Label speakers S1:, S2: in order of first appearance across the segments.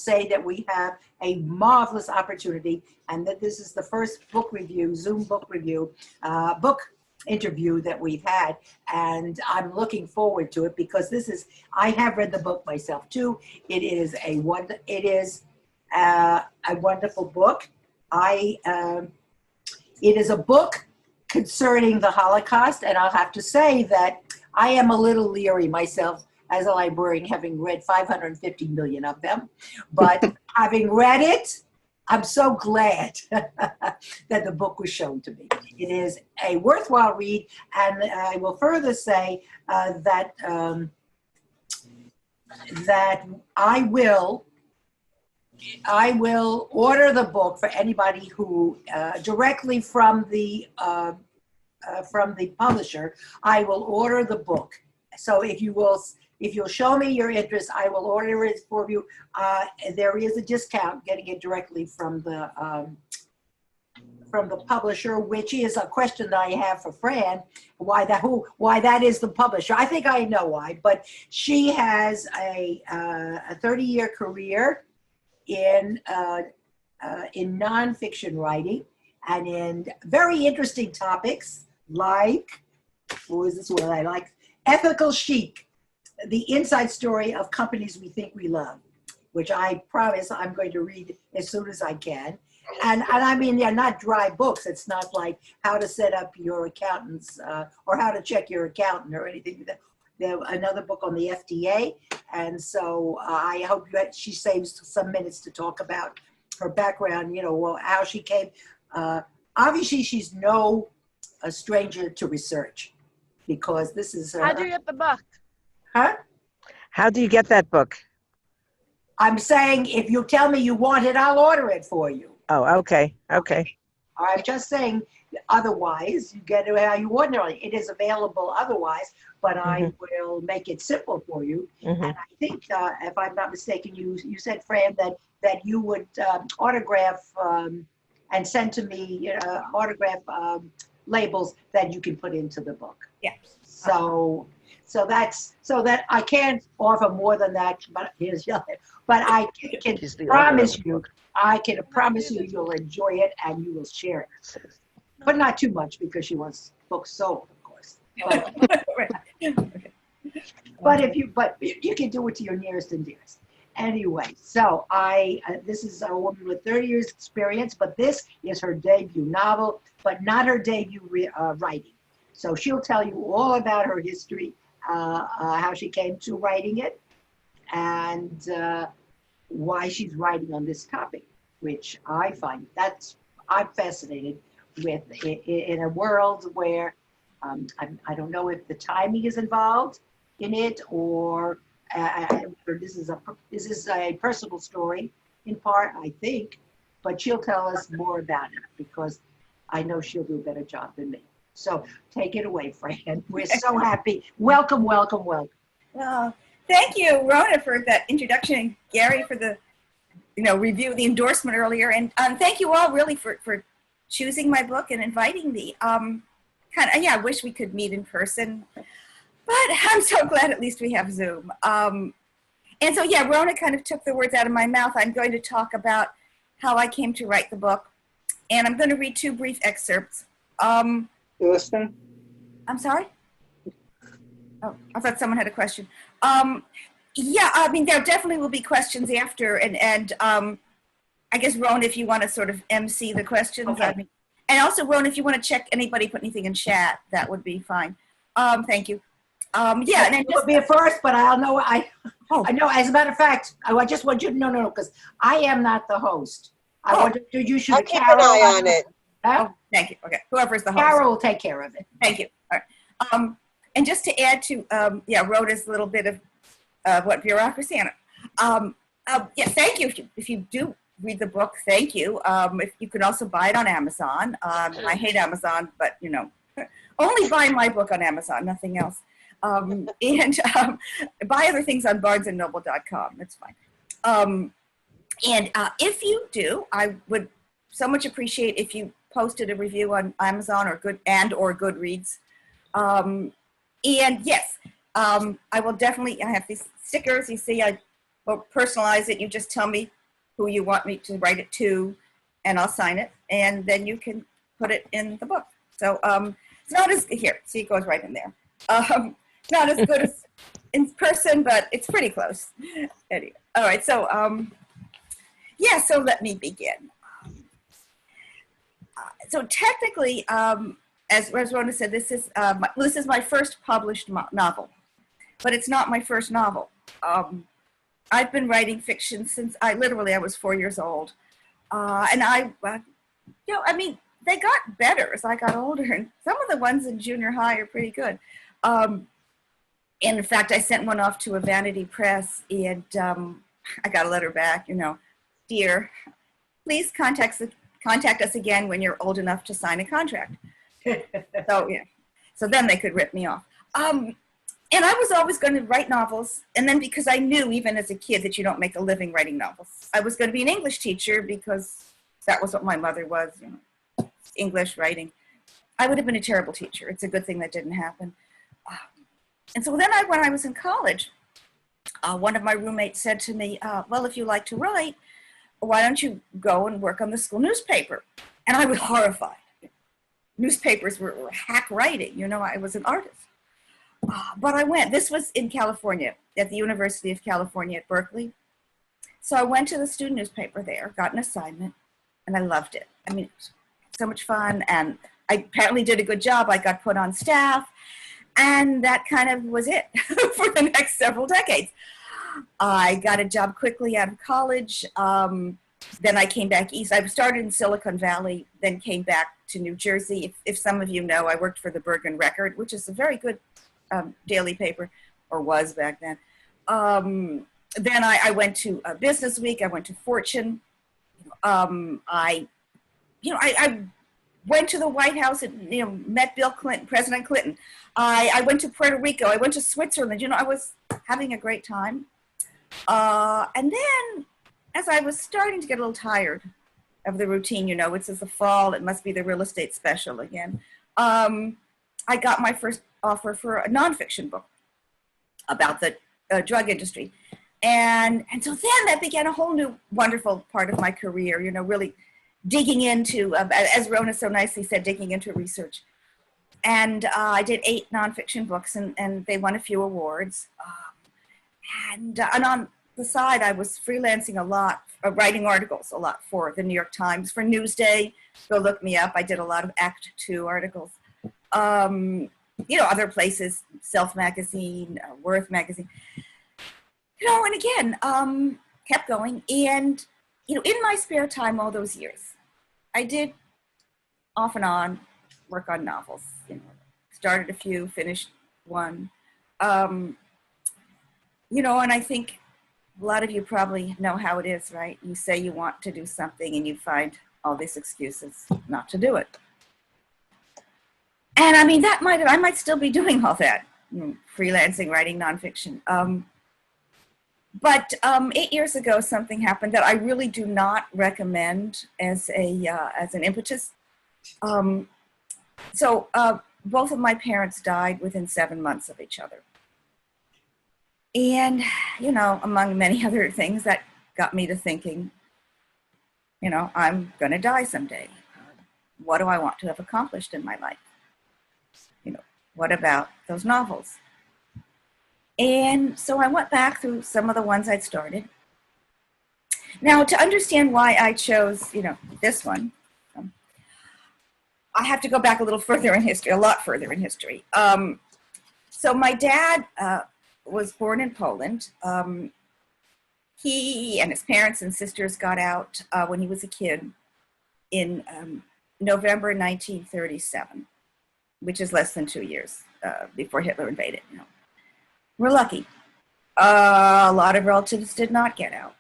S1: say that we have a marvelous opportunity, and that this is the first book review, Zoom book review, book interview that we've had, and I'm looking forward to it because I have read the book myself too. It is a wonderful book. It is a book concerning the Holocaust, and I'll have to say that I am a little leery myself as a librarian, having read 550 million of them. But having read it, I'm so glad that the book was shown to me. It is a worthwhile read, and I will further say that I will order the book for anybody who directly from the publisher. I will order the book. So if you'll show me your interest, I will order it for you. There is a discount getting it directly from the publisher, which is a question that I have for Fran. Why that is the publisher? I think I know why, but she has a 30-year career in nonfiction writing and in very interesting topics like, what is this one I like? Ethical Chic, the inside story of companies we think we love, which I promise I'm going to read as soon as I can. And I mean, they're not dry books. It's not like how to set up your accountants or how to check your accountant or anything like that. There's another book on the FDA. And so I hope that she saves some minutes to talk about her background, how she came. Obviously, she's a stranger to research, because this is
S2: How do you get the book?
S1: Huh?
S3: How do you get that book?
S1: I'm saying if you tell me you want it, I'll order it for you.
S3: Oh, okay.
S1: I'm just saying, otherwise, you get it how you ordinarily. It is available otherwise, but I will make it simple for you. And I think, if I'm not mistaken, you said, Fran, that you would autograph and send to me autograph labels that you can put into the book.
S2: Yes.
S1: So that I can't offer more than that, but I can promise you you'll enjoy it and you will share it. But not too much, because she wants books sold, of course. But you can do it to your nearest and dearest. Anyway, so this is a woman with 30 years experience, but this is her debut novel, but not her debut writing. So she'll tell you all about her history, how she came to writing it, and why she's writing on this topic, which I find I'm fascinated with, in a world where I don't know if the timing is involved in it, or this is a personal story in part, I think, but she'll tell us more about it, because I know she'll do a better job than me. So take it away, Fran. We're so happy. Welcome.
S2: Well, thank you, Rona, for that introduction, and Gary for the review, the endorsement earlier, and thank you all really for choosing my book and inviting me. I wish we could meet in person, but I'm so glad at least we have Zoom. And so Rona kind of took the words out of my mouth. I'm going to talk about how I came to write the book, and I'm going to read two brief excerpts.
S4: Listen.
S2: I'm sorry? Oh, I thought someone had a question. There definitely will be questions after, and I guess, Rona, if you want to sort of MC the questions.
S1: Okay.
S2: And also, Rona, if you want to check anybody put anything in chat, that would be fine. Thank you. And then
S1: it will be a first, but I know, as a matter of fact, I just want you to know, because I am not the host. You should
S4: I'll keep an eye on it.
S1: Huh?
S2: Oh, thank you. Okay, whoever's the host.
S1: Carol will take care of it.
S2: Thank you. All right. And just to add to, Rhoda's little bit of what bureaucracy. Thank you. If you do read the book, thank you. If you can also buy it on Amazon. I hate Amazon, but only buy my book on Amazon, nothing else. And buy other things on barnesandnoble.com. That's fine. And if you do, I would so much appreciate if you posted a review on Amazon or Goodreads. And yes, I will definitely. I have these stickers. You see, I or personalize it. You just tell me who you want me to write it to, and I'll sign it, and then you can put it in the book. So it's not as, here, see, it goes right in there. Not as good as in person, but it's pretty close. Anyway, all right, so yeah, so let me begin. So technically, as Rona said, this is my first published novel, but it's not my first novel. I've been writing fiction since I was 4 years old, and I mean, they got better as I got older, and some of the ones in junior high are pretty good. And in fact, I sent one off to a vanity press, and I got a letter back, dear, please contact us again when you're old enough to sign a contract. So yeah, so then they could rip me off. And I was always going to write novels, and then because I knew even as a kid that you don't make a living writing novels, I was going to be an English teacher because that was what my mother was, English writing. I would have been a terrible teacher. It's a good thing that didn't happen. And so then when I was in college, one of my roommates said to me, well, if you like to write, why don't you go and work on the school newspaper? And I was horrified. Newspapers were hack writing. I was an artist. But I went. This was in California, at the University of California at Berkeley. So I went to the student newspaper there, got an assignment, and I loved it. I mean, it was so much fun, and I apparently did a good job. I got put on staff, and that kind of was it for the next several decades. I got a job quickly out of college. Then I came back east. I started in Silicon Valley, then came back to New Jersey. If some of you know, I worked for the Bergen Record, which is a very good daily paper, or was back then. Then I went to Business Week. I went to Fortune. I went to the White House and met Bill Clinton, President Clinton. I went to Puerto Rico. I went to Switzerland. I was having a great time. And then, as I was starting to get a little tired of the routine, it's the fall. It must be the real estate special again. I got my first offer for a nonfiction book about the drug industry. And so then that began a whole new wonderful part of my career, really digging into, as Rona so nicely said, digging into research. And I did 8 nonfiction books, and they won a few awards. And on the side, I was freelancing a lot, writing articles a lot for the New York Times, for Newsday. Go look me up. I did a lot of Act 2 articles. Other places, Self Magazine, Worth Magazine. And again, kept going. And, in my spare time all those years, I did off and on work on novels. Started a few, finished one. And I think a lot of you probably know how it is, right? You say you want to do something and you find all these excuses not to do it. And I mean, I might still be doing all that, freelancing, writing nonfiction. But 8 years ago, something happened that I really do not recommend as an impetus. So both of my parents died within 7 months of each other. And, among many other things, that got me to thinking, I'm going to die someday. What do I want to have accomplished in my life? What about those novels? And so I went back through some of the ones I'd started. Now, to understand why I chose, this one, I have to go back a little further in history, a lot further in history. So my dad was born in Poland. He and his parents and sisters got out when he was a kid in November 1937, which is less than 2 years before Hitler invaded. We're lucky. A lot of relatives did not get out.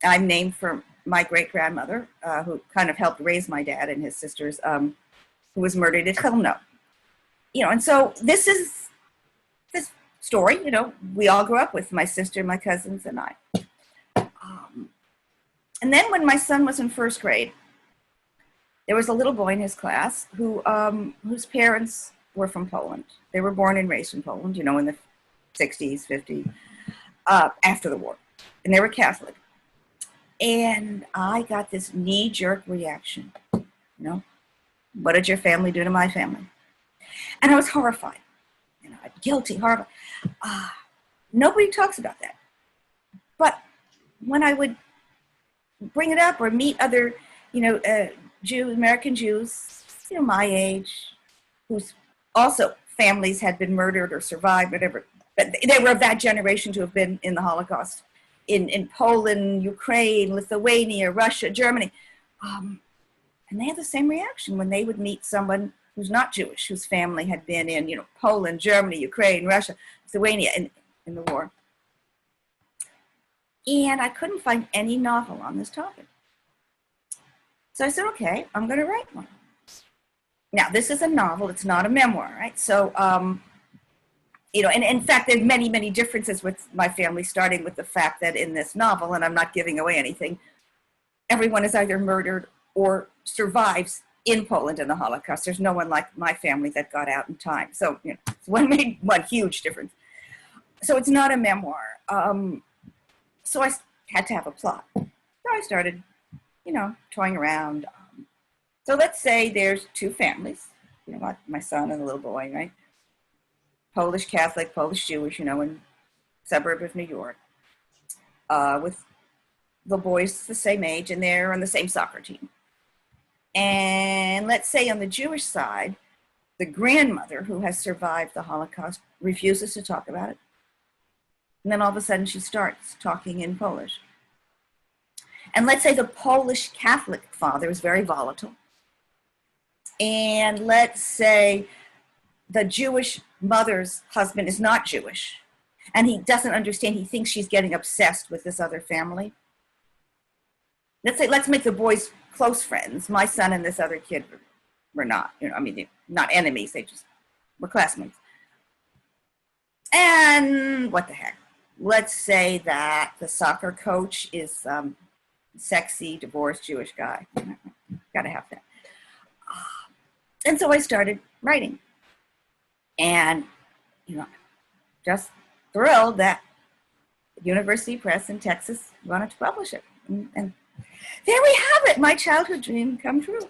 S2: I'm named for my great-grandmother, who kind of helped raise my dad and his sisters, who was murdered at Chelmno. And so this is this story, we all grew up with, my sister, my cousins, and I. And then when my son was in first grade, there was a little boy in his class whose parents were from Poland. They were born and raised in Poland, in the 60s, 50s, after the war. and they were Catholic. And I got this knee-jerk reaction, you know, what did your family do to my family? And I was horrified, you know, guilty, horrified. Nobody talks about that. But when I would bring it up or meet other, you know, American Jews, you know, my age, whose also families had been murdered or survived, whatever, but they were of that generation to have been in the Holocaust, in Poland, Ukraine, Lithuania, Russia, Germany. And they had the same reaction when they would meet someone who's not Jewish, whose family had been in, you know, Poland, Germany, Ukraine, Russia, Lithuania in the war. And I couldn't find any novel on this topic. So I said, okay, I'm going to write one. Now, this is a novel. It's not a memoir, right? So, you know, and in fact, there's many, many differences with my family, starting with the fact that in this novel, and I'm not giving away anything, everyone is either murdered or survives in Poland in the Holocaust. There's no one like my family that got out in time. So, you know, one huge difference. So it's not a memoir. So I had to have a plot. So I started, you know, toying around. So let's say there's two families, you know, my son and a little boy, right? Polish Catholic, Polish Jewish, you know, in suburb of New York, with the boys the same age, and they're on the same soccer team. And let's say on the Jewish side, the grandmother who has survived the Holocaust refuses to talk about it. And then all of a sudden she starts talking in Polish. And let's say the Polish Catholic father is very volatile. And let's say the Jewish mother's husband is not Jewish, and he doesn't understand. He thinks she's getting obsessed with this other family. Let's make the boys close friends. My son and this other kid were not, you know, I mean, not enemies. They just were classmates. And what the heck? Let's say that the soccer coach is sexy, divorced Jewish guy. Gotta have that. And so I started writing. And, you know, just thrilled that University Press in Texas wanted to publish it. And there we have it, my childhood dream come true.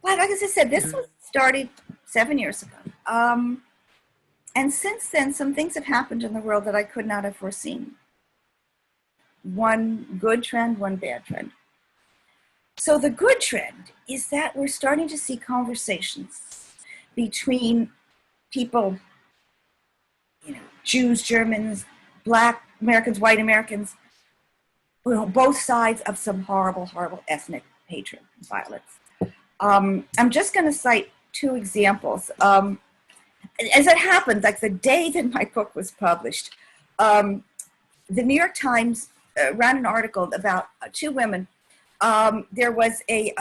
S2: But like I said, this was started 7 years ago. And since then, some things have happened in the world that I could not have foreseen. One good trend, one bad trend. So the good trend is that we're starting to see conversations between people, you know, Jews, Germans, Black Americans, white Americans, you know, both sides of some horrible, horrible ethnic hatred and violence. I'm just going to cite two examples. As it happened, like the day that my book was published, the New York Times ran an article about two women. There was a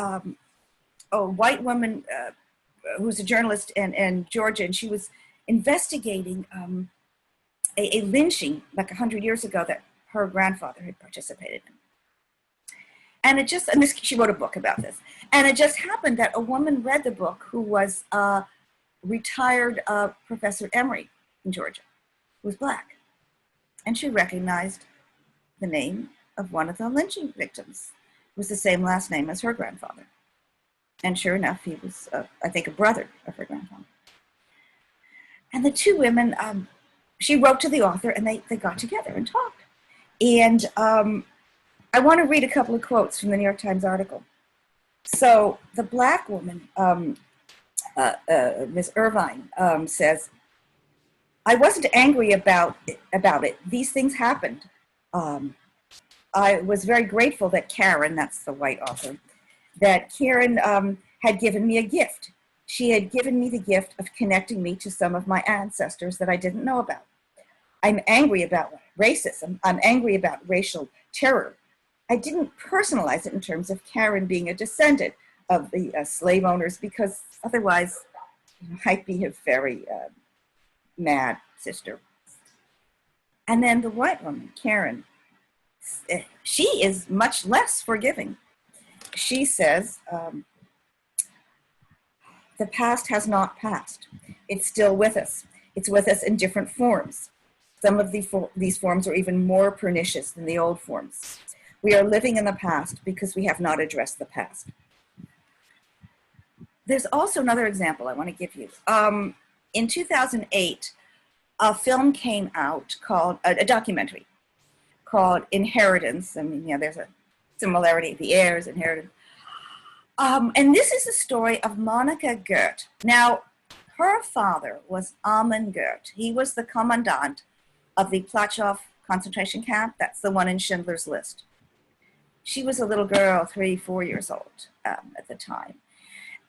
S2: white woman who's a journalist in Georgia, and she was investigating a lynching like 100 years ago that her grandfather had participated in. And she wrote a book about this. And it just happened that a woman read the book who was retired Professor Emory in Georgia, who was Black. And she recognized the name of one of the lynching victims. It was the same last name as her grandfather. And sure enough, he was, I think, a brother of her grandfather. And the two women, she wrote to the author, and they got together and talked. And I want to read a couple of quotes from the New York Times article. So the Black woman, Ms. Irvine, says, "I wasn't angry about it. These things happened. I was very grateful that Karen," that's the white author, "that Karen had given me a gift. She had given me the gift of connecting me to some of my ancestors that I didn't know about. I'm angry about racism. I'm angry about racial terror. I didn't personalize it in terms of Karen being a descendant of the slave owners, because otherwise it might be a very mad sister." And then the white woman, Karen, she is much less forgiving. She says, "The past has not passed. It's still with us. It's with us in different forms. Some of these forms are even more pernicious than the old forms. We are living in the past because we have not addressed the past. There's also another example I want to give you. In 2008, a film came out called, a documentary called Inheritance. I mean, yeah, there's a similarity, the heirs, inheritance. And this is the story of Monica Goethe. Now, her father was Amon Goethe. He was the commandant of the Plaszow concentration camp. That's the one in Schindler's List. She was a little girl, 3, 4 years old at the time.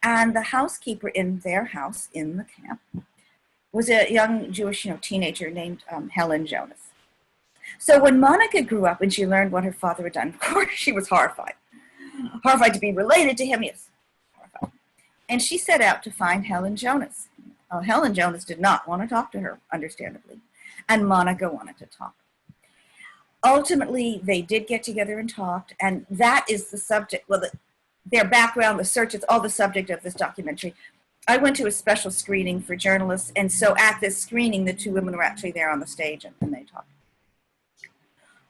S2: And the housekeeper in their house in the camp was a young Jewish teenager named Helen Jonas. So when Monica grew up and she learned what her father had done, of course, she was horrified. Horrified to be related to him, yes. Horrified. And she set out to find Helen Jonas. Helen Jonas did not want to talk to her, understandably. And Monica wanted to talk. Ultimately, they did get together and talked, and that is the subject, well, their background, the search, it's all the subject of this documentary. I went to a special screening for journalists, and so at this screening, the two women were actually there on the stage, and they talked.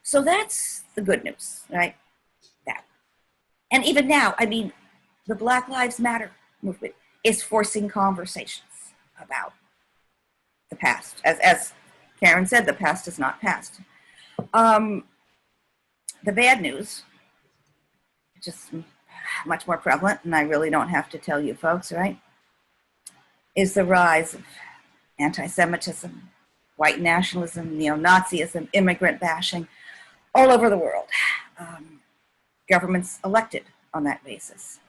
S2: So that's the good news, right? That. And even now, I mean, the Black Lives Matter movement is forcing conversations about the past. As Karen said, the past is not past. The bad news, just much more prevalent, and I really don't have to tell you folks, right, is the rise of anti-Semitism, white nationalism, neo-Nazism, immigrant bashing all over the world. Governments elected on that basis.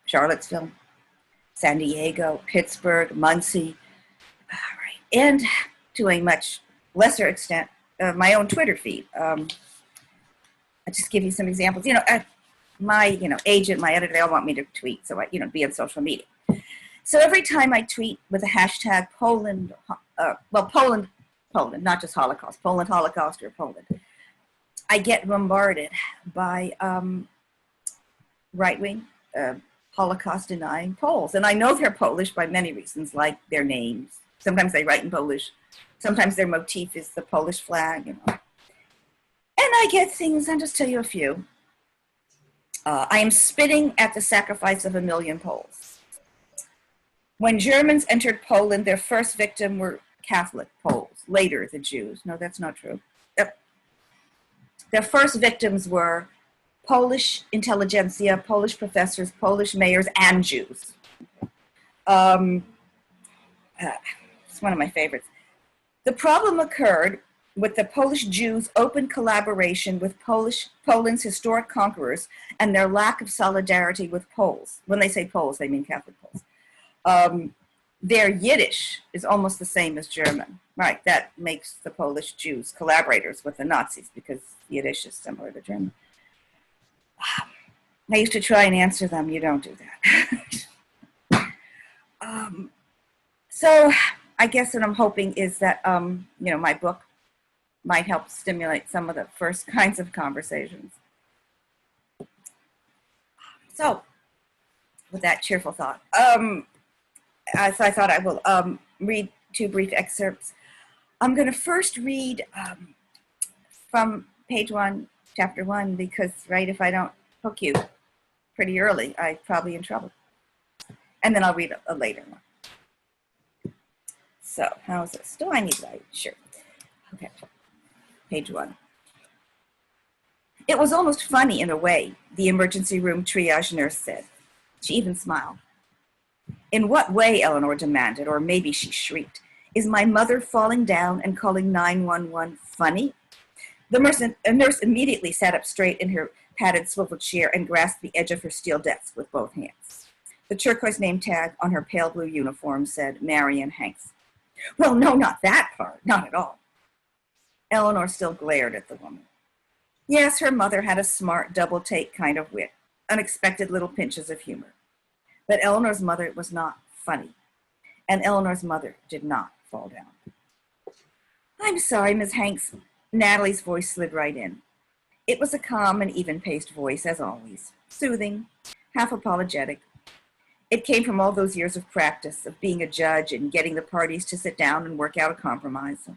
S2: Charlottesville, San Diego, Pittsburgh, Muncie, right, and to a much lesser extent, my own Twitter feed. I'll just give you some examples. My agent, my editor, they all want me to tweet, so I be on social media. So every time I tweet with a hashtag Poland, Poland, not just Holocaust, Poland Holocaust or Poland, I get bombarded by right-wing Holocaust-denying Poles. And I know they're Polish by many reasons, like their names. Sometimes they write in Polish. Sometimes their motif is the Polish flag, And I get things, I'll just tell you a few. I am spitting at the sacrifice of 1 million Poles. When Germans entered Poland, their first victim were Catholic Poles, later the Jews. No, that's not true. Yep. Their first victims were Polish intelligentsia, Polish professors, Polish mayors, and Jews. It's one of my favorites. The problem occurred with the Polish Jews' open collaboration with Poland's historic conquerors and their lack of solidarity with Poles. When they say Poles, they mean Catholic Poles. Their Yiddish is almost the same as German. Right, that makes the Polish Jews collaborators with the Nazis because Yiddish is similar to German. I used to try and answer them. You don't do that. So I guess what I'm hoping is that, my book might help stimulate some of the first kinds of conversations. So with that cheerful thought, so I thought I will read 2 brief excerpts. I'm going to first read from page 1, chapter 1, because, right, if I don't hook you pretty early, I'm probably in trouble. And then I'll read a later one. So, how's this? Do I need light? Sure. Okay. Page 1. It was almost funny in a way, the emergency room triage nurse said. She even smiled. In what way, Eleanor demanded, or maybe she shrieked, is my mother falling down and calling 911 funny? The nurse immediately sat up straight in her padded swivel chair and grasped the edge of her steel desk with both hands. The turquoise name tag on her pale blue uniform said Marion Hanks. Well, no, not that part, not at all. Eleanor still glared at the woman. Yes, her mother had a smart double-take kind of wit, unexpected little pinches of humor. But Eleanor's mother was not funny, and Eleanor's mother did not fall down. I'm sorry, Ms. Hanks. Natalie's voice slid right in. It was a calm and even-paced voice, as always, soothing, half apologetic. It came from all those years of practice of being a judge and getting the parties to sit down and work out a compromise.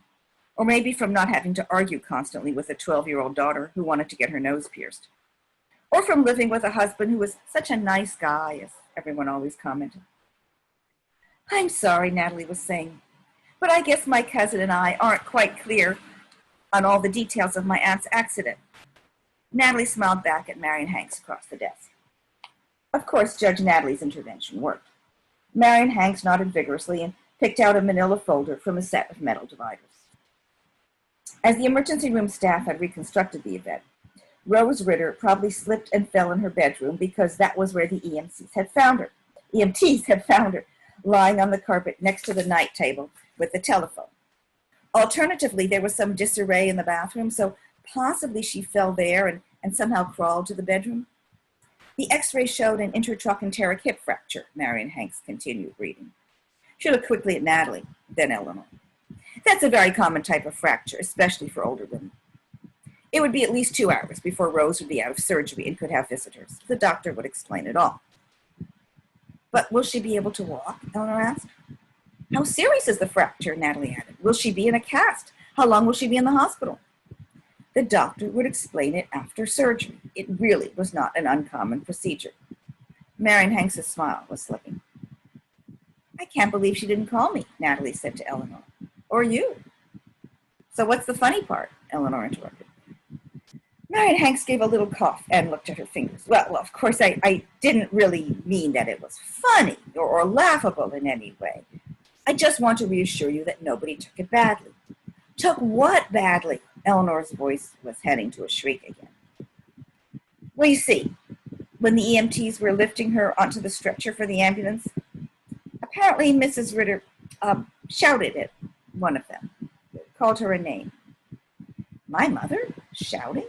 S2: Or maybe from not having to argue constantly with a 12-year-old daughter who wanted to get her nose pierced. Or from living with a husband who was such a nice guy, as everyone always commented. I'm sorry, Natalie was saying, but I guess my cousin and I aren't quite clear on all the details of my aunt's accident. Natalie smiled back at Marion Hanks across the desk. Of course, Judge Natalie's intervention worked. Marion Hanks nodded vigorously and picked out a manila folder from a set of metal dividers. As the emergency room staff had reconstructed the event, Rose Ritter probably slipped and fell in her bedroom because that was where the EMTs had found her, lying on the carpet next to the night table with the telephone. Alternatively, there was some disarray in the bathroom, so possibly she fell there and somehow crawled to the bedroom. The x-ray showed an intertrochanteric hip fracture, Marion Hanks continued reading. She looked quickly at Natalie, then Eleanor. That's a very common type of fracture, especially for older women. It would be at least 2 hours before Rose would be out of surgery and could have visitors. The doctor would explain it all. But will she be able to walk? Eleanor asked. How serious is the fracture? Natalie added. Will she be in a cast? How long will she be in the hospital? The doctor would explain it after surgery. It really was not an uncommon procedure. Marion Hanks' smile was slipping. I can't believe she didn't call me, Natalie said to Eleanor. Or you. So what's the funny part? Eleanor interrupted. Marion Hanks gave a little cough and looked at her fingers. Well, of course, I didn't really mean that it was funny or laughable in any way. I just want to reassure you that nobody took it badly. Took what badly? Eleanor's voice was heading to a shriek again. Well, you see, when the EMTs were lifting her onto the stretcher for the ambulance, apparently Mrs. Ritter shouted at one of them, called her a name. My mother? Shouting?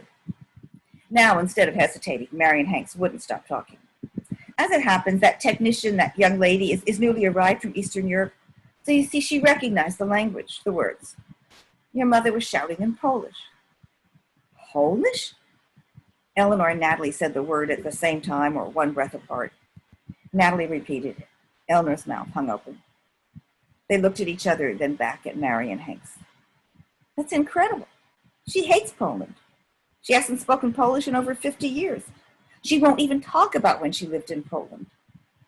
S2: Now, instead of hesitating, Marion Hanks wouldn't stop talking. As it happens, that technician, that young lady, is newly arrived from Eastern Europe. So you see, she recognized the language, the words. Your mother was shouting in Polish. Polish? Eleanor and Natalie said the word at the same time or one breath apart. Natalie repeated it. Eleanor's mouth hung open. They looked at each other, then back at Marion Hanks. That's incredible. She hates Poland. She hasn't spoken Polish in over 50 years. She won't even talk about when she lived in Poland.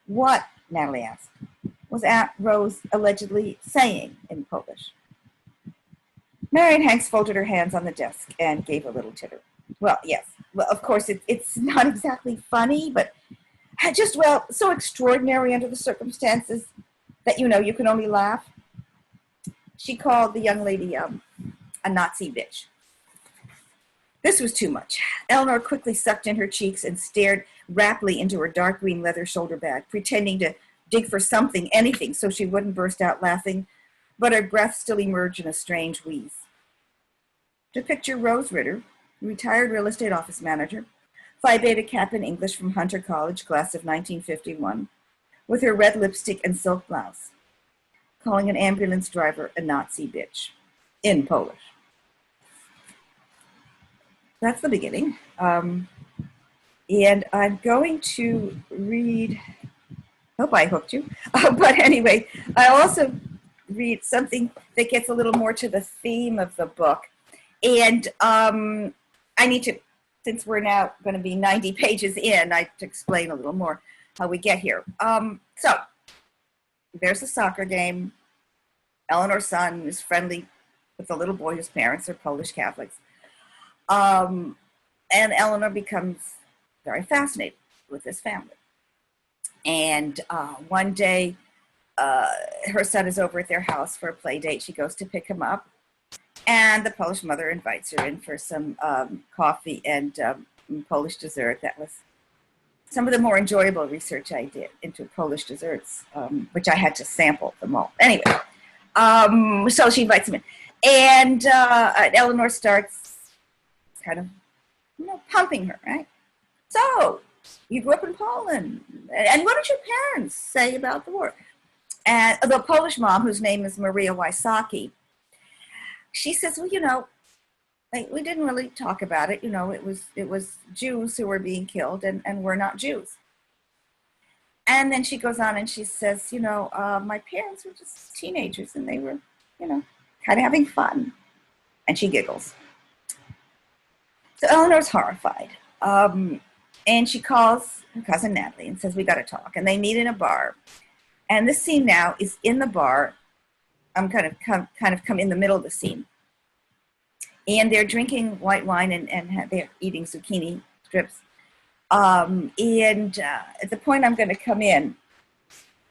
S2: What, Natalie asked, was Aunt Rose allegedly saying in Polish? Marion Hanks folded her hands on the desk and gave a little titter. Well, yes. Well, of course, it's not exactly funny, but just, well, so extraordinary under the circumstances that, you can only laugh. She called the young lady a Nazi bitch. This was too much. Eleanor quickly sucked in her cheeks and stared raptly into her dark green leather shoulder bag, pretending to dig for something, anything, so she wouldn't burst out laughing, but her breath still emerged in a strange wheeze. To picture Rose Ritter, retired real estate office manager, Phi Beta Cap in English from Hunter College, class of 1951, with her red lipstick and silk blouse, calling an ambulance driver a Nazi bitch, in Polish. That's the beginning. And I'm going to read, hope I hooked you, but anyway, I'll also read something that gets a little more to the theme of the book. And I need to, since we're now going to be 90 pages in, I have to explain a little more how we get here. So there's a soccer game. Eleanor's son is friendly with the little boy whose parents are Polish Catholics. And Eleanor becomes very fascinated with this family. And one day, her son is over at their house for a play date. She goes to pick him up. And the Polish mother invites her in for some coffee and Polish dessert. That was some of the more enjoyable research I did into Polish desserts, which I had to sample them all. Anyway, so she invites him in. And Eleanor starts kind of, pumping her, right? So, you grew up in Poland. And what did your parents say about the war? And the Polish mom, whose name is Maria Wysocki, she says, well, we didn't really talk about it. It was Jews who were being killed, and we're not Jews. And then she goes on and she says, my parents were just teenagers and they were, kind of having fun. And she giggles. So Eleanor's horrified. And she calls her cousin Natalie and says, we got to talk. And they meet in a bar. And this scene now is in the bar. I'm kind of come in the middle of the scene. And they're drinking white wine and they're eating zucchini strips. And at the point I'm going to come in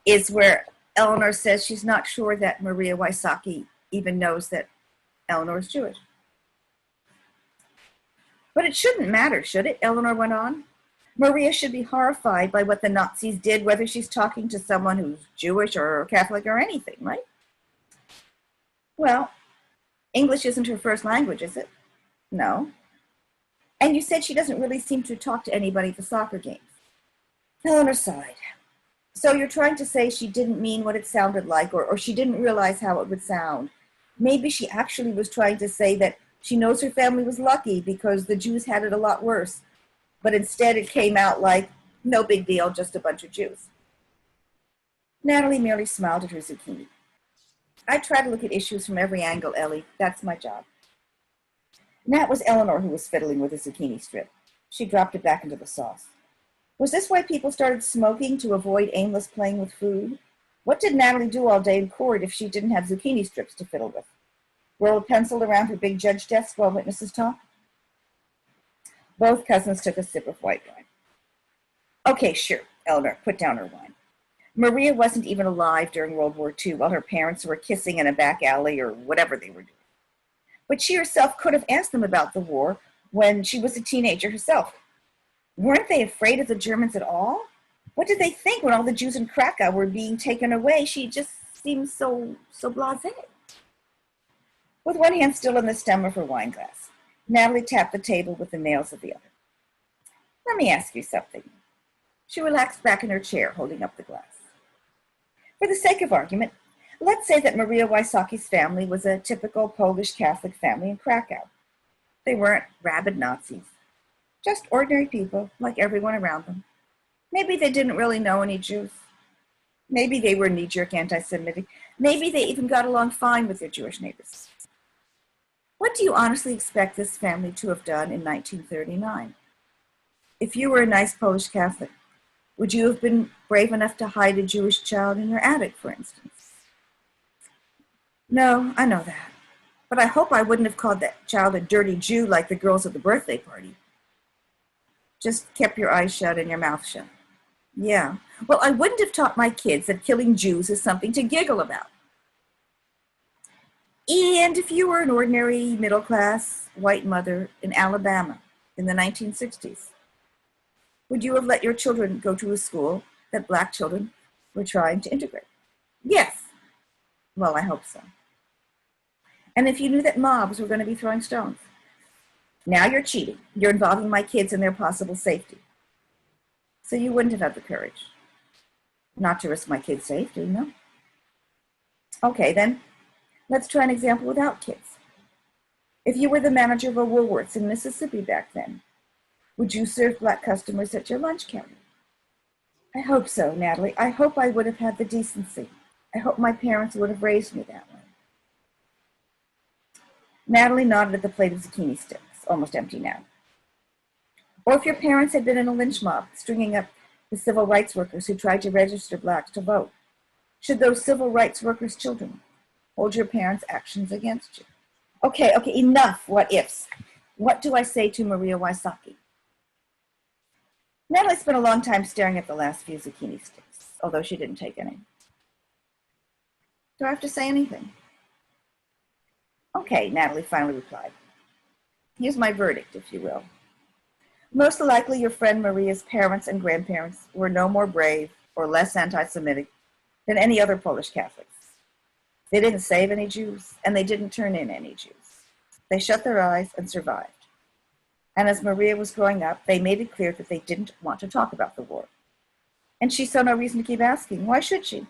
S2: is where Eleanor says she's not sure that Maria Wysocki even knows that Eleanor is Jewish. But it shouldn't matter, should it? Eleanor went on. Maria should be horrified by what the Nazis did, whether she's talking to someone who's Jewish or Catholic or anything, right? Well, English isn't her first language, is it? No. And you said she doesn't really seem to talk to anybody at the soccer games. Eleanor sighed. So you're trying to say she didn't mean what it sounded like, or she didn't realize how it would sound. Maybe she actually was trying to say that she knows her family was lucky because the Jews had it a lot worse. But instead it came out like, no big deal, just a bunch of Jews. Natalie merely smiled at her zucchini. I try to look at issues from every angle, Ellie. That's my job. Nat was Eleanor who was fiddling with a zucchini strip. She dropped it back into the sauce. Was this why people started smoking, to avoid aimless playing with food? What did Natalie do all day in court if she didn't have zucchini strips to fiddle with? Roll a pencil around her big judge desk while witnesses talk? Both cousins took a sip of white wine. Okay, sure, Eleanor put down her wine. Maria wasn't even alive during World War II while her parents were kissing in a back alley or whatever they were doing. But she herself could have asked them about the war when she was a teenager herself. Weren't they afraid of the Germans at all? What did they think when all the Jews in Krakow were being taken away? She just seemed so blasé. With one hand still in the stem of her wine glass, Natalie tapped the table with the nails of the other. Let me ask you something. She relaxed back in her chair, holding up the glass. For the sake of argument, let's say that Maria Wysocki's family was a typical Polish Catholic family in Krakow. They weren't rabid Nazis, just ordinary people like everyone around them. Maybe they didn't really know any Jews. Maybe they were knee-jerk anti-Semitic. Maybe they even got along fine with their Jewish neighbors. What do you honestly expect this family to have done in 1939? If you were a nice Polish Catholic, would you have been brave enough to hide a Jewish child in your attic, for instance? No, I know that. But I hope I wouldn't have called that child a dirty Jew like the girls at the birthday party. Just kept your eyes shut and your mouth shut. Yeah. Well, I wouldn't have taught my kids that killing Jews is something to giggle about. And if you were an ordinary middle-class white mother in Alabama in the 1960s, would you have let your children go to a school that black children were trying to integrate? Yes. Well, I hope so. And if you knew that mobs were going to be throwing stones? Now you're cheating. You're involving my kids in their possible safety. So you wouldn't have had the courage. Not to risk my kids' safety, no? Okay, then let's try an example without kids. If you were the manager of a Woolworths in Mississippi back then, would you serve black customers at your lunch counter? I hope so, Natalie. I hope I would have had the decency. I hope my parents would have raised me that way. Natalie nodded at the plate of zucchini sticks, almost empty now. Or if your parents had been in a lynch mob, stringing up the civil rights workers who tried to register blacks to vote, should those civil rights workers' children hold your parents' actions against you? Okay, enough what ifs. What do I say to Maria Wysocki? Natalie spent a long time staring at the last few zucchini sticks, although she didn't take any. Do I have to say anything? Okay, Natalie finally replied. Here's my verdict, if you will. Most likely your friend Maria's parents and grandparents were no more brave or less anti-Semitic than any other Polish Catholics. They didn't save any Jews, and they didn't turn in any Jews. They shut their eyes and survived. And as Maria was growing up, they made it clear that they didn't want to talk about the war. And she saw no reason to keep asking. Why should she?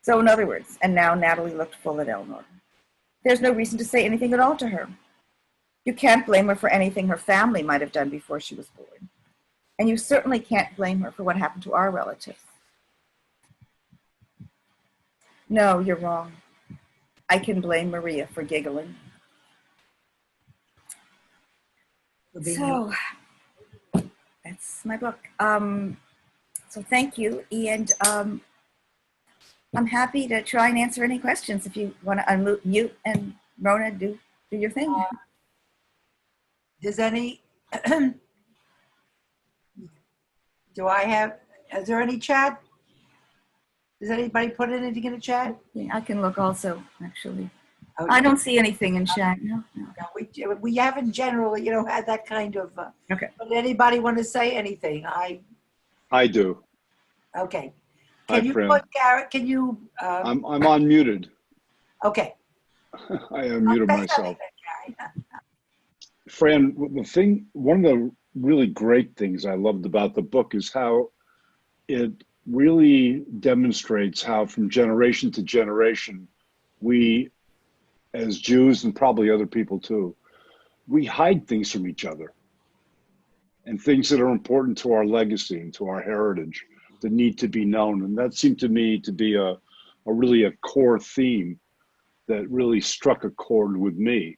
S2: So in other words, and now Natalie looked full at Eleanor, there's no reason to say anything at all to her. You can't blame her for anything her family might have done before she was born. And you certainly can't blame her for what happened to our relatives. No, you're wrong. I can blame Maria for giggling. So that's my book. So thank you. And I'm happy to try and answer any questions if you want to unmute and Rona, do your thing.
S1: Does any, is there any chat? Does anybody put anything in the chat?
S2: Yeah, I can look also, actually.
S1: Oh,
S2: I don't see anything in chat. No.
S1: no, we haven't generally, had that kind of.
S2: Okay.
S1: But anybody want to say anything?
S5: I do.
S1: Okay.
S5: Hi,
S1: Can you
S5: Fran.
S1: put Garrett? Can you?
S5: I'm unmuted.
S1: Okay.
S5: I unmuted
S1: Say
S5: myself.
S1: something, Gary.
S5: Fran, one of the really great things I loved about the book is how it really demonstrates how from generation to generation, we as Jews and probably other people too, we hide things from each other and things that are important to our legacy and to our heritage that need to be known. And that seemed to me to be a really a core theme that really struck a chord with me,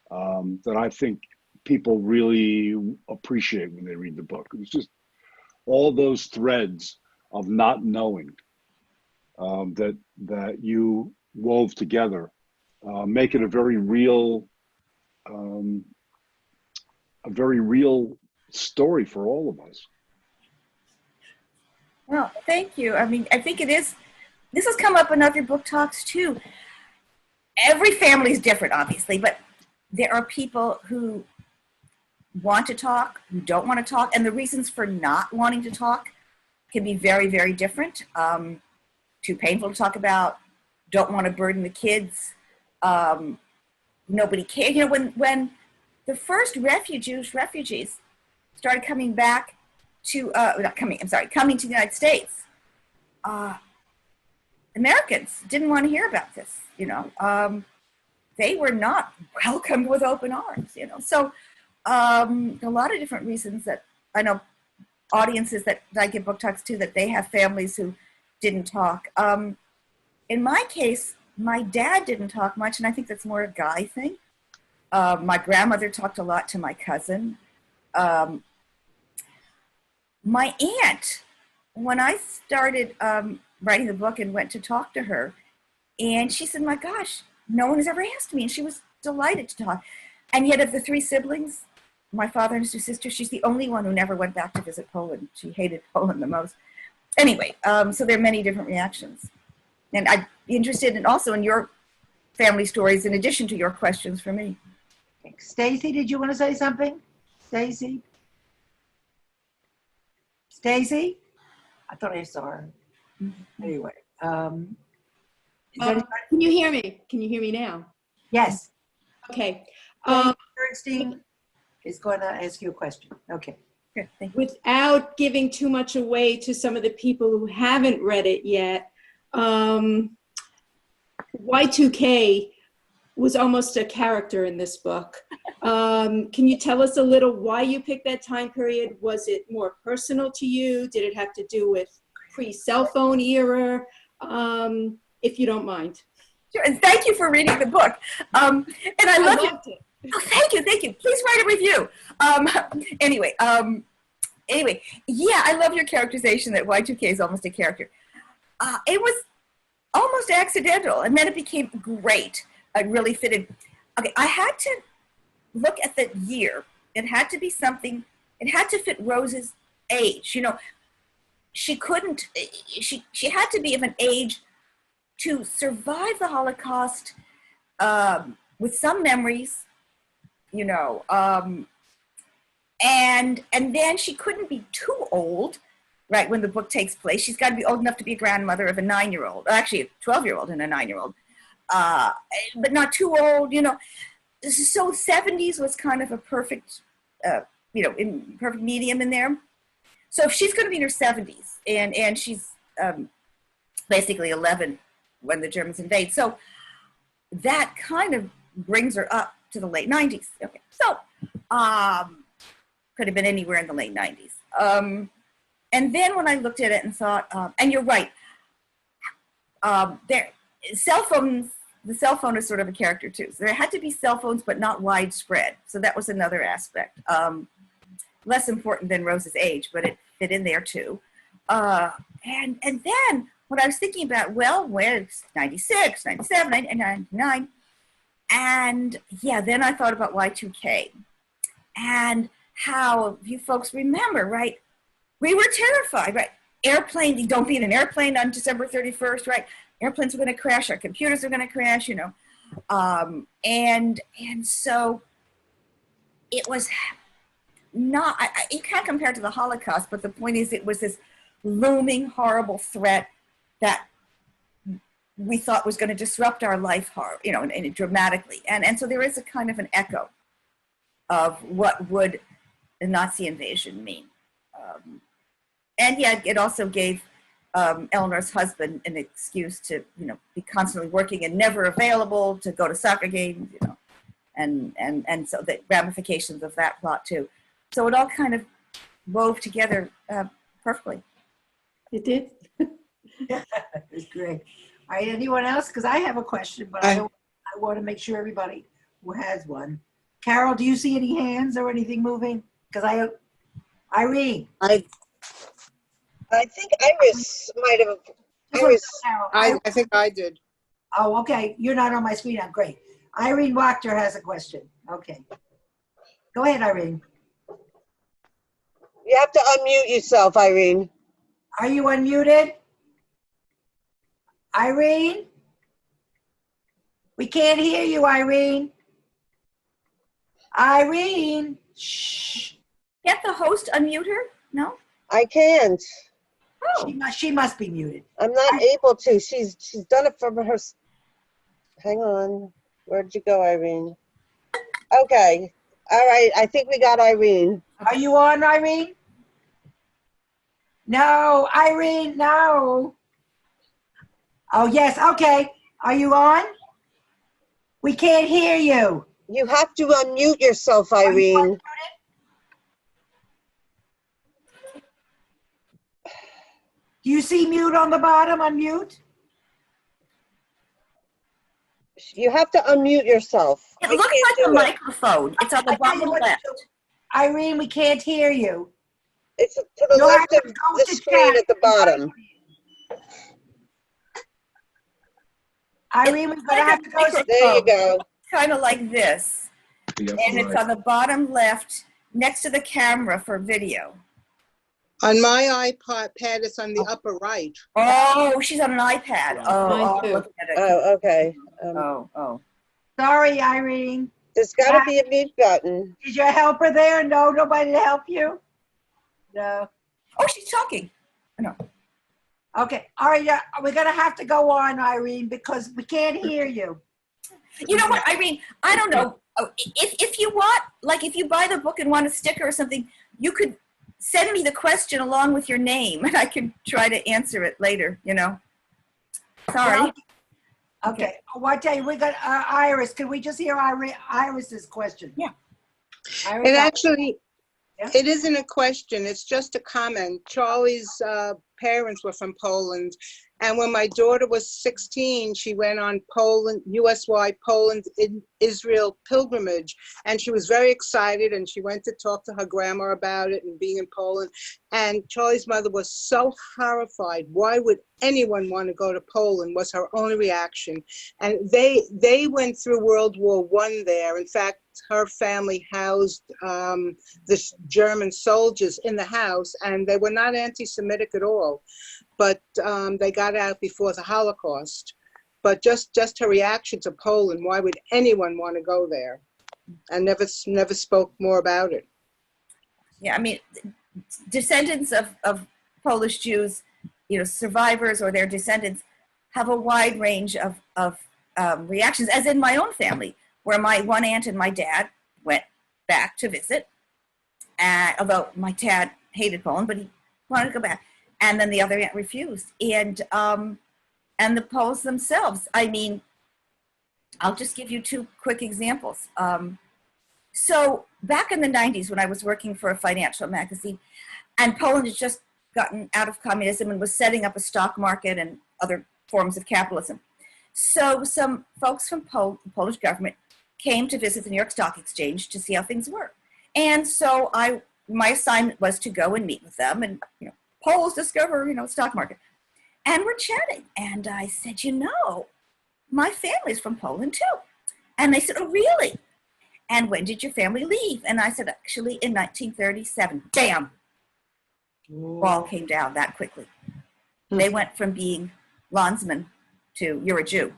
S5: that I think people really appreciate when they read the book. It was just all those threads of not knowing that you wove together, make it a very real story for all of us.
S2: Well, thank you. I mean, I think it is. This has come up in other book talks too. Every family is different, obviously, but there are people who want to talk, who don't want to talk, and the reasons for not wanting to talk can be very, very different. Too painful to talk about, don't want to burden the kids, nobody cares. You know, when the first refugees started coming back to, coming to the United States, Americans didn't want to hear about this, they were not welcomed with open arms, So a lot of different reasons that I know audiences that I give book talks to, that they have families who didn't talk. In my case, my dad didn't talk much, and I think that's more a guy thing. My grandmother talked a lot to my cousin. My aunt, when I started writing the book and went to talk to her, and she said, my gosh, no one has ever asked me, and she was delighted to talk. And yet of the three siblings, my father and his two sisters, she's the only one who never went back to visit Poland. She hated Poland the most. Anyway, so there are many different reactions. And I'm interested also in your family stories in addition to your questions for me.
S1: Stacy, did you want to say something? Stacy? Stacy? I thought I saw her. Anyway.
S6: Can you hear me? Can you hear me now?
S1: Yes.
S6: Okay.
S1: Bernstein is going to ask you a question. Okay.
S2: Good, thank you.
S6: Without giving too much away to some of the people who haven't read it yet, Y2K was almost a character in this book. Can you tell us a little why you picked that time period? Was it more personal to you? Did it have to do with pre-cell phone era? If you don't mind.
S2: Sure, and thank you for reading the book. And I
S6: loved it.
S2: Oh, thank you. Please write a review. Anyway, yeah, I love your characterization that Y2K is almost a character. It was almost accidental, and then it became great. It really fitted. Okay, I had to look at the year. It had to be something, it had to fit Rose's age. She couldn't, she had to be of an age to survive the Holocaust with some memories, and then she couldn't be too old, right, when the book takes place. She's got to be old enough to be a grandmother of a 9-year-old, actually a 12-year-old and a 9-year-old, but not too old, So 70s was kind of a perfect, perfect medium in there. So if she's going to be in her 70s, and she's basically 11 when the Germans invade, so that kind of brings her up to the late 90s. Okay, so could have been anywhere in the late 90s. And then when I looked at it and thought, and you're right, there, cell phones, the cell phone is sort of a character too. So there had to be cell phones, but not widespread. So that was another aspect. Less important than Rose's age, but it fit in there too. And then what I was thinking about, well, when it's 96, 97, 99, and yeah, then I thought about Y2K and how you folks remember, right? We were terrified, right? Airplane, don't be in an airplane on December 31st, right? Airplanes are going to crash, our computers are going to crash, you know. And so it was not, you can't compare it to the Holocaust, but the point is it was this looming, horrible threat that we thought was going to disrupt our life, you know, and dramatically. And so there is a kind of an echo of what would the Nazi invasion mean. And yet it also gave Eleanor's husband an excuse to, you know, be constantly working and never available to go to soccer games, you know, and so the ramifications of that plot too. So it all kind of wove together perfectly.
S6: It did?
S1: It's great. All right, anyone else? Because I have a question, but I want to make sure everybody who has one. Carol, do you see any hands or anything moving? Because Irene.
S4: I think Iris might have. Iris.
S1: Carol.
S7: I think I did.
S1: Oh, okay. You're not on my screen now. Great. Irene Wachter has a question. Okay. Go ahead, Irene.
S4: You have to unmute yourself, Irene.
S1: Are you unmuted? Irene? We can't hear you, Irene. Irene? Shh.
S2: Can't the host unmute her? No?
S4: I can't.
S2: Oh.
S1: She must be muted.
S4: I'm not able to. She's done it from her. Hang on. Where'd you go, Irene? Okay. All right. I think we got Irene.
S1: Are you on, Irene? No, Irene, no. Oh, yes. Okay. Are you on? We can't hear you.
S4: You have to unmute yourself,
S1: Are you
S4: Irene.
S1: unmuted? Do you see mute on the bottom? Unmute?
S4: You have to unmute yourself.
S2: It
S4: We
S2: looks
S4: can't
S2: like a
S4: do it.
S2: microphone. It's on the
S1: I tell you
S2: bottom
S1: what to
S2: left.
S1: do. Irene, we can't hear you.
S4: It's to the
S1: You'll
S4: left
S1: have
S4: of
S1: to go
S4: the
S1: to
S4: screen
S1: chat.
S4: at the bottom.
S1: Irene, we're going to have to go.
S4: There you go.
S2: Kind of like this. And it's on the bottom left next to the camera for video.
S7: On my iPad, it's on the upper right.
S2: Oh, she's on an iPad.
S6: Mine
S2: Oh,
S6: too.
S2: look at it.
S4: Oh, okay.
S2: Oh.
S1: Sorry, Irene.
S4: There's got to be a mute button.
S1: Is your helper there? No, nobody to help you? No.
S2: Oh, she's talking. No.
S1: Okay. All right. Yeah, we're going to have to go on, Irene, because we can't hear you.
S2: You know what, Irene? I don't know. If you want, like if you buy the book and want a sticker or something, you could send me the question along with your name and I can try to answer it later, you know. Sorry.
S1: Well, okay. Well, I tell you, we got Iris. Can we just hear Iris's question?
S2: Yeah.
S1: Iris,
S7: It actually,
S1: Yeah.
S7: it isn't a question, it's just a comment. Charlie's parents were from Poland. And when my daughter was 16, she went on US-wide Poland in Israel pilgrimage. And she was very excited and she went to talk to her grandma about it and being in Poland. And Charlie's mother was so horrified. Why would anyone want to go to Poland was her only reaction. And they went through World War I there. In fact, her family housed the German soldiers in the house, and they were not anti-Semitic at all. But they got out before the Holocaust. But just her reaction to Poland, why would anyone want to go there? And never spoke more about it.
S2: Yeah, I mean, descendants of Polish Jews, you know, survivors or their descendants have a wide range of reactions, as in my own family, where my one aunt and my dad went back to visit, although my dad hated Poland, but he wanted to go back. And then the other aunt refused. And the Poles themselves, I mean, I'll just give you two quick examples. So back in the 90s when I was working for a financial magazine, and Poland had just gotten out of communism and was setting up a stock market and other forms of capitalism. So some folks from the Polish government came to visit the New York Stock Exchange to see how things were. And so my assignment was to go and meet with them and, Poles discover, stock market. And we're chatting. And I said, my family's from Poland too. And they said, oh, really? And when did your family leave? And I said, actually in 1937. Bam! Wall came down that quickly. They went from being landsmen to you're a Jew.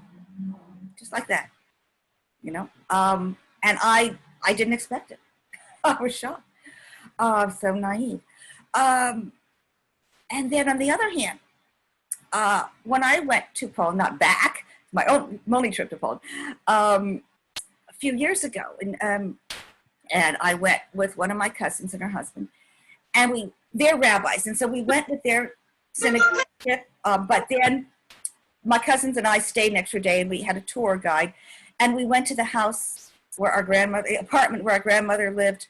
S2: Just like that. And I didn't expect it. I was shocked. So naive. And then on the other hand, when I went to Poland, not back, my only trip to Poland, a few years ago, and I went with one of my cousins and her husband, and they're rabbis, and so we went with their synagogue, but then my cousins and I stayed an extra day, and we had a tour guide, and we went to the house where the apartment where our grandmother lived,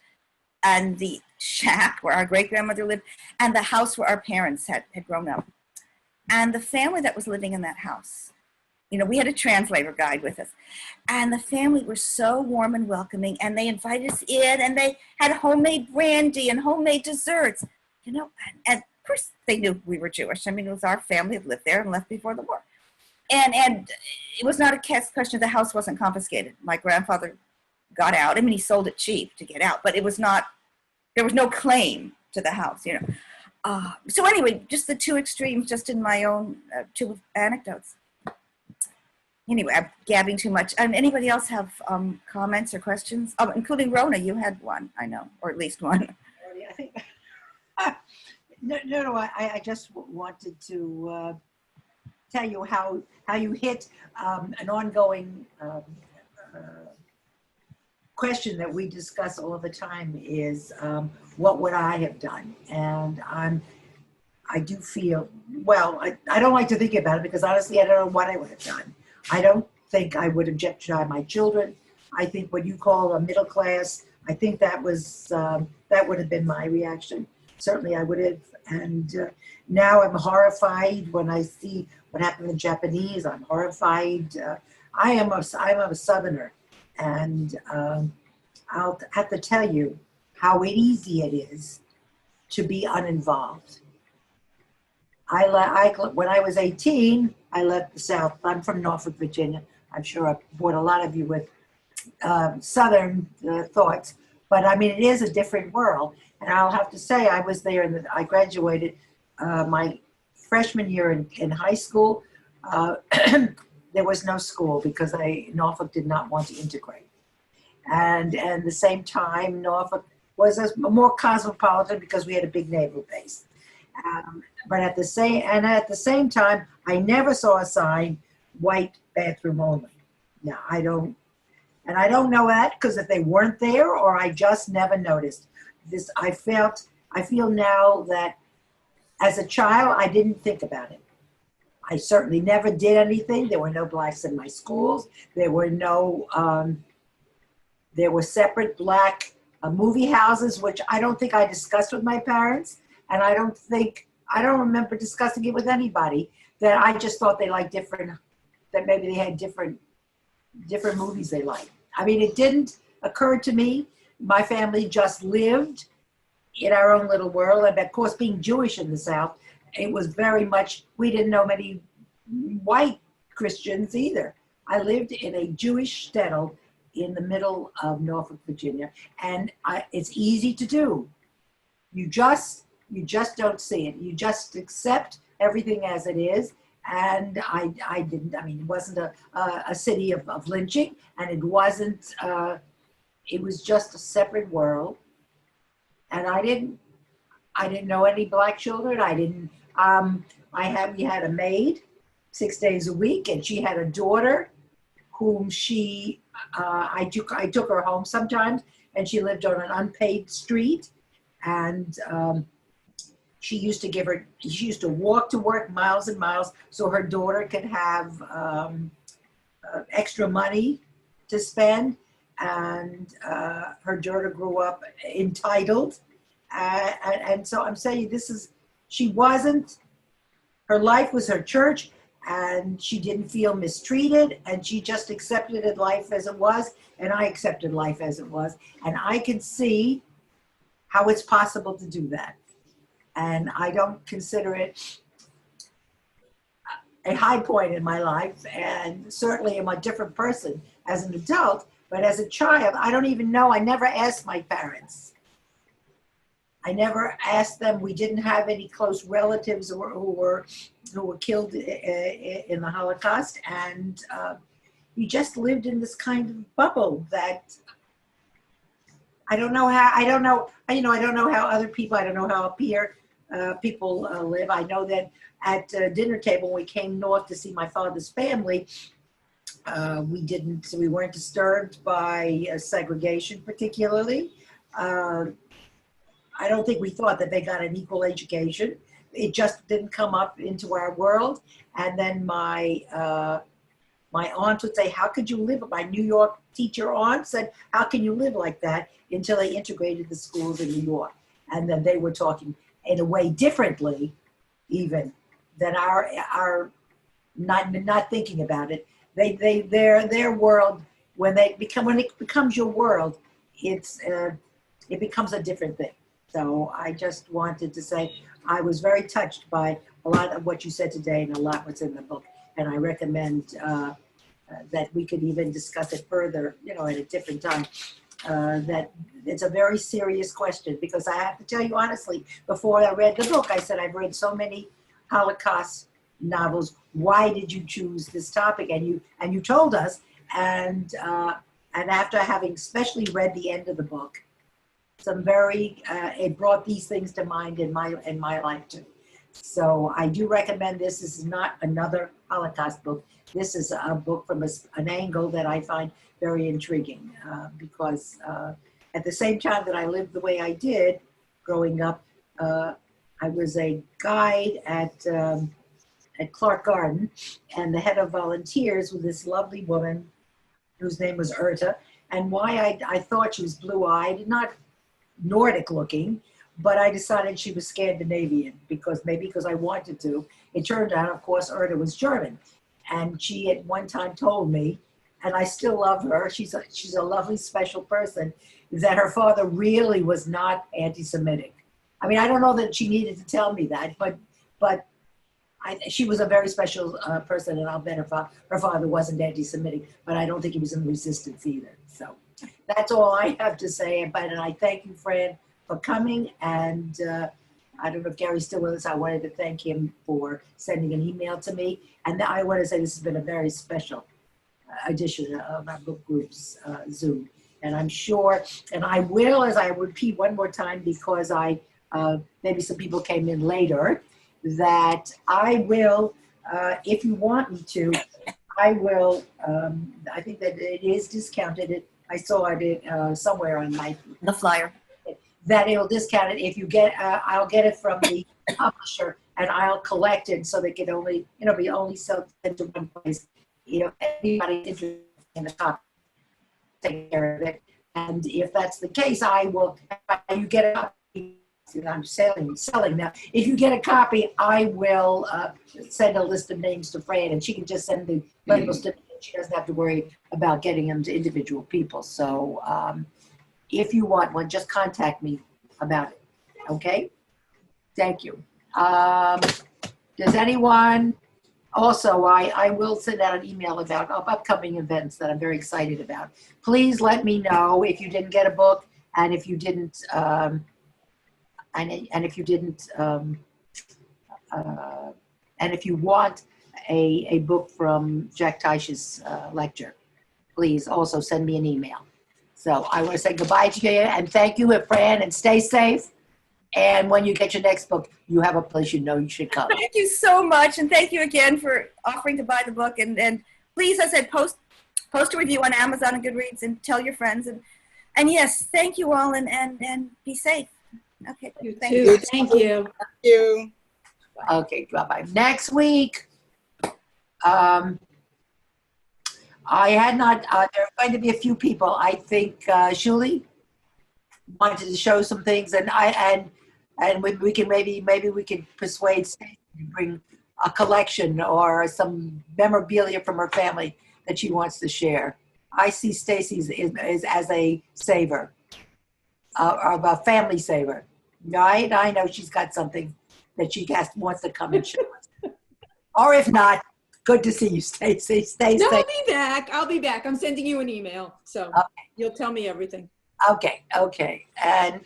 S2: and the shack where our great-grandmother lived, and the house where our parents had grown up. And the family that was living in that house, we had a translator guide with us, and the family were so warm and welcoming, and they invited us in, and they had homemade brandy and homemade desserts, and of course they knew we were Jewish. I mean, it was our family that lived there and left before the war. And it was not a question of the house wasn't confiscated. My grandfather got out. I mean, he sold it cheap to get out, but there was no claim to the house, So anyway, just the two extremes, just in my own two anecdotes. Anyway, I'm gabbing too much. Anybody else have comments or questions? Including Rona, you had one, I know, or at least one.
S1: I think. No. I just wanted to tell you how you hit an ongoing question that we discuss all the time is what would I have done? And I do feel, I don't like to think about it because honestly I don't know what I would have done. I don't think I would have jeopardized my children. I think what you call a middle class, I think that would have been my reaction. Certainly I would have. And now I'm horrified when I see what happened to the Japanese. I'm horrified. I'm a Southerner. And I'll have to tell you how easy it is to be uninvolved. When I was 18, I left the South. I'm from Norfolk, Virginia. I'm sure I bored a lot of you with Southern thoughts. But I mean, it is a different world. And I'll have to say, I was there and I graduated my freshman year in high school. There was no school because Norfolk did not want to integrate. And at the same time, Norfolk was more cosmopolitan because we had a big naval base. But at the same time, I never saw a sign, white bathroom only. No, I don't know that because if they weren't there or I just never noticed. I feel now that as a child, I didn't think about it. I certainly never did anything. There were no blacks in my schools. There were separate black movie houses, which I don't think I discussed with my parents. And I don't remember discussing it with anybody, that I just thought they liked that maybe they had different movies they liked. I mean, it didn't occur to me. My family just lived in our own little world. And of course, being Jewish in the South, it was very much, we didn't know many white Christians either. I lived in a Jewish shtetl in the middle of Norfolk, Virginia. And it's easy to do. You just don't see it. You just accept everything as it is. And I didn't, I mean, it wasn't a city of lynching, and it wasn't, it was just a separate world. And I didn't know any black children. We had a maid 6 days a week, and she had a daughter whom I took her home sometimes, and she lived on an unpaved street. And she used to walk to work miles and miles so her daughter could have extra money to spend. And her daughter grew up entitled. And so I'm saying her life was her church, and she didn't feel mistreated, and she just accepted life as it was, and I accepted life as it was. And I could see how it's possible to do that. And I don't consider it a high point in my life, and certainly I'm a different person as an adult, but as a child, I don't even know. I never asked my parents. I never asked them. We didn't have any close relatives who were killed in the Holocaust, and we just lived in this kind of bubble that I don't know how. I don't know how other people. I don't know how up here people live. I know that at dinner table when we came north to see my father's family, we weren't disturbed by segregation particularly. I don't think we thought that they got an equal education. It just didn't come up into our world. And then my aunt would say, how could you live? My New York teacher aunt said, how can you live like that? Until they integrated the schools in New York. And then they were talking in a way differently even than our not thinking about it. Their world, when it becomes your world, it becomes a different thing. So I just wanted to say I was very touched by a lot of what you said today and a lot what's in the book. And I recommend that we could even discuss it further, at a different time. That it's a very serious question, because I have to tell you honestly, before I read the book, I said, I've read so many Holocaust novels. Why did you choose this topic? And you told us, and after having especially read the end of the book, it brought these things to mind in my life too. So I do recommend this. This is not another Holocaust book. This is a book from an angle that I find very intriguing, because at the same time that I lived the way I did growing up, I was a guide at Clark Garden, and the head of volunteers was this lovely woman whose name was Erta. And why I thought she was blue-eyed, not Nordic looking, but I decided she was Scandinavian because I wanted to. It turned out, of course, Erta was German. And she at one time told me, and I still love her, she's a lovely, special person, that her father really was not anti-Semitic. I mean, I don't know that she needed to tell me that, but she was a very special person, and I'll bet her father wasn't anti-Semitic, but I don't think he was in resistance either. So that's all I have to say about it. And I thank you, Fran, for coming. And I don't know if Gary's still with us. I wanted to thank him for sending an email to me. And I want to say this has been a very special edition of our book group's Zoom. And I'm sure, and I will, as I repeat one more time, because maybe some people came in later, that I will, if you want me to, I will, I think that it is discounted. I saw it somewhere on
S2: The flyer.
S1: that it'll discount it if you get, I'll get it from the publisher and I'll collect it so they can only, be only sold into one place. Anybody interested in the copy, take care of it. And if that's the case, I will, you get a copy, I'm selling now. If you get a copy, I will send a list of names to Fran, and she can just send the labels to me. She doesn't have to worry about getting them to individual people. So if you want one, just contact me about it. Okay? Thank you. Does anyone, also, I will send out an email about upcoming events that I'm very excited about. Please let me know if you didn't get a book, and if you didn't, and if you didn't, and if you want a book from Jack Teich's lecture, please also send me an email. So I want to say goodbye to you and thank you, Fran, and stay safe. And when you get your next book, you have a place you should come.
S2: Thank you so much, and thank you again for offering to buy the book. And please, as I said, post a review on Amazon and Goodreads, and tell your friends. And yes, thank you all, and be safe. Okay.
S6: Thank you.
S7: Thank you.
S1: Okay, bye-bye. Next week, I had not, there are going to be a few people. I think Shuli wanted to show some things, and we can maybe we can persuade Stacey to bring a collection or some memorabilia from her family that she wants to share. I see Stacy's is as a saver, of a family saver. Right? I know she's got something that she wants to come and show us. Or if not, good to see you, Stacy. Stay
S6: No,
S1: safe.
S6: I'll be back. I'll be back. I'm sending you an email, so
S1: Okay.
S6: you'll tell me everything.
S1: Okay. And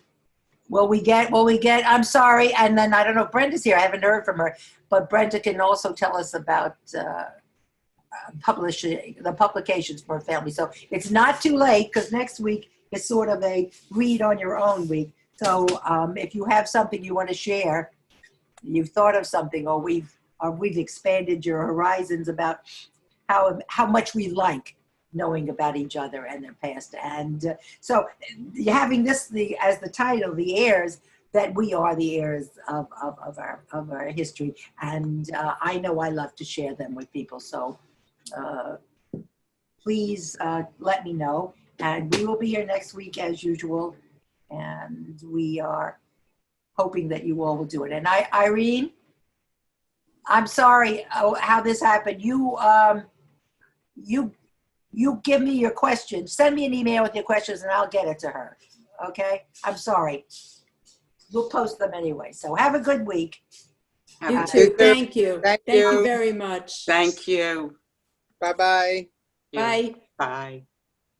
S1: will we get, I'm sorry, and then I don't know if Brenda's here. I haven't heard from her, but Brenda can also tell us about publishing, the publications for her family. So it's not too late, because next week is sort of a read on your own week. So if you have something you want to share, you've thought of something, or we've expanded your horizons about how much we like knowing about each other and their past. And so having this as the title, The Heirs, that we are the heirs of our history. And I know I love to share them with people. So please let me know. And we will be here next week as usual. And we are hoping that you all will do it. And Irene, I'm sorry how this happened. You give me your questions. Send me an email with your questions and I'll get it to her. Okay? I'm sorry. We'll post them anyway. So have a good week.
S6: You too. Thank you.
S7: Thank
S6: Thank you
S7: you.
S6: very much.
S8: Thank you.
S7: Bye-bye.
S6: Bye.
S8: Bye.